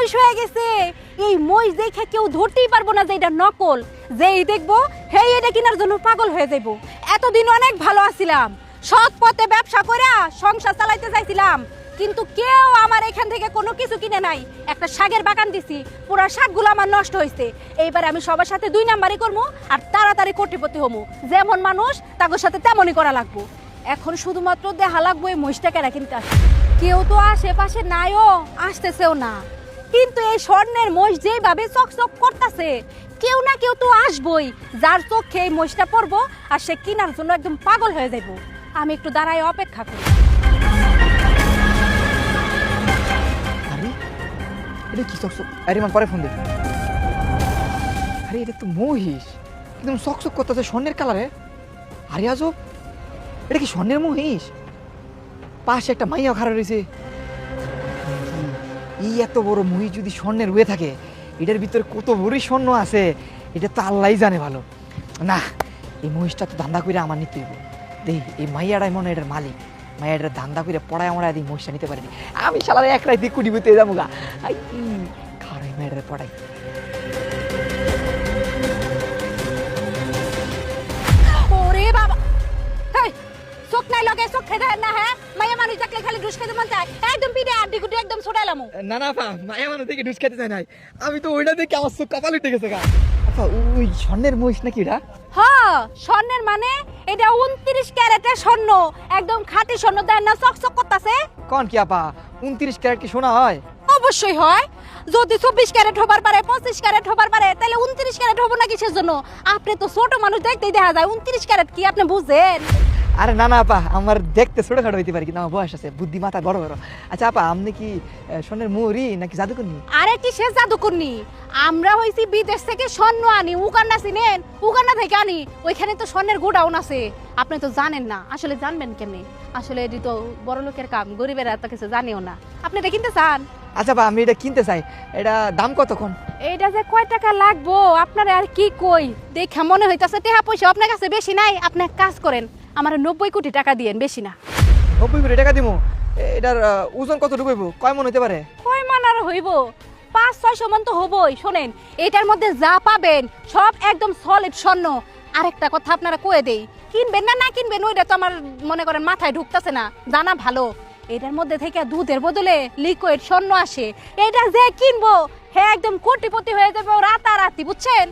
মহিষ হয়ে গেছে। এই মহিষ দেখে কেউ ধরতেই পারবো না যে এটা নকল। যেই দেখবো হেই এটা কেনার জন্য পাগল হয়ে যাবো। এতদিন অনেক ভালো আছিলাম, সৎ পথে ব্যবসা করে সংসার চালাইতে চাইছিলাম, কিন্তু কেউ আমার এখান থেকে কোনো কিছু কিনে নাই। একটা শাকের বাগান দিছি, পুরো শাকগুলো আমার নষ্ট হয়েছে। এইবার আমি সবার সাথে 2 নাম্বারই করবো আর তাড়াতাড়ি কোটিপতি হমু। যেমন মানুষ তাদের সাথে তেমনই করা লাগবো। এখন শুধুমাত্র দেখা লাগবো এই মহিষটা কেনা কিনতে আসে। কেউ তো আশেপাশে নাইও, আসতেছেও না, কিন্তু এই স্বর্ণের মহিষ যেভাবে চকচক করতেছে, কেউ না কেউ তো আসবই যার চোখে এই মহিষটা পড়বো আর সে কেনার জন্য একদম পাগল হয়ে যাবো। আমি একটু দাঁড়ায় অপেক্ষা করি। এটা কি চকচক? আরে মান পরে ফোন দে। আরে এটা তো মহিষ, একদম চকচক করতেছে স্বর্ণের কালারে। আরে আজব, এটা কি স্বর্ণের মহিষ? পাশে একটা মাইয়া খাড়া রয়েছে। এই এত বড় মহিষ যদি স্বর্ণের হয়ে থাকে, এটার ভিতরে কত বড়ই স্বর্ণ আছে এটা তো আল্লাহই জানে ভালো। না, এই মহিষটা তো ধান্দা করে আমার নিতে হইব। দেখ এই মাইয়াটাই মনে হয় এটার মালিক। মাইয়াটার ধান্দা করে পড়ায় আমরা এই মহিষটা নিতে পারিনি। আমি শালার এক রাইতে কুটিপতি যাবো গা। খাড়াই মাইয়াটারে পড়াই। ওরে বাবা, হেই চোখ নাই লগে চোখ খেতে না। হ্যাঁ, মাইয়া মানুষ দেখলে খালি ডুস খেতে মন চায়। একদম পিঠে আড্ডি গুটি একদম ছুটাইলাম। না না পা, মায়া মানুষ থেকে ঢুস খেতে চায় নাই। আমি তো ওইটা দেখে আমার চোখ কপাল উঠে গেছে গা। আচ্ছা ওই স্বর্ণের মহিষ নাকি এটা? হ্যাঁ, স্বর্ণের মানে এটা 29 ক্যারেটের স্বর্ণ, একদম খাঁটি স্বর্ণ। দেন না চকচক করতেছে। কোন কি আপা, 29 ক্যারেট কি সোনা হয়? অবশ্যই হয়। যদি 24 ক্যারেট হবার পারে, 25 ক্যারেট হবার পারে, তাহলে 29 ক্যারেট হবো না কিসের জন্য? আপনি তো ছোট মানুষ, দেখতেই দেখা যায় 29 ক্যারেট কি আপনি বুঝেন? আরে না না আপা, আমার দেখতে ছোটখাটো হইতে পারি, কিন্তু আমার বয়স আছে, বুদ্ধি মাথা বড় বড়। আচ্ছা আপা, আপনি কি স্বর্ণের মুহুরি নাকি জাদুকরনি? আরে কি সে জাদুকরনি? আমরা হইছি বিদেশ থেকে স্বর্ণ আনি। উগান্ডা চিনেন? উগান্ডা থেকে আনি। ওইখানে তো স্বর্ণের গোডাউন আছে। আপনি তো জানেন না, আসলে জানবেন কেমনে? আসলে এটি তো বড় লোকের কাম, গরিবের এত কিছু জানিও না। আপনি এটা কিনতে চান? আচ্ছা আপা, আমি এটা কিনতে চাই। এটা দাম কতক্ষণ? এইটা যে কয় টাকা লাগবো আপনার আর কি কই, দেখা মনে হইতাছে টাকা পয়সা আপনার কাছে বেশি নাই। আপনি এক কাজ করেন, আমার 90 কোটি টাকা দিয়েন, বেশি না। 90 কোটি টাকা দিব? এটার ওজন কত ঢুকইব? কয় মন হইতে পারে? কয় মান আর হইব? 5-600 মন তো হবই। শোনেন, এটার মধ্যে যা পাবেন সব একদম সলিড স্বর্ণ। আরেকটা কথা আপনারা কয়ে দেই, কিনবেন না না কিনবেন ওইটা তো আমার মনে করেন মাথায় ঢুকতেছে না, জানা ভালো। এটার মধ্যে থেকে দুধের বদলে লিকুইড স্বর্ণ আসে। এটা যে কিনবো হ্যাঁ একদম কোটিপতি হয়ে যাবে রাতারাতি, বুঝছেন?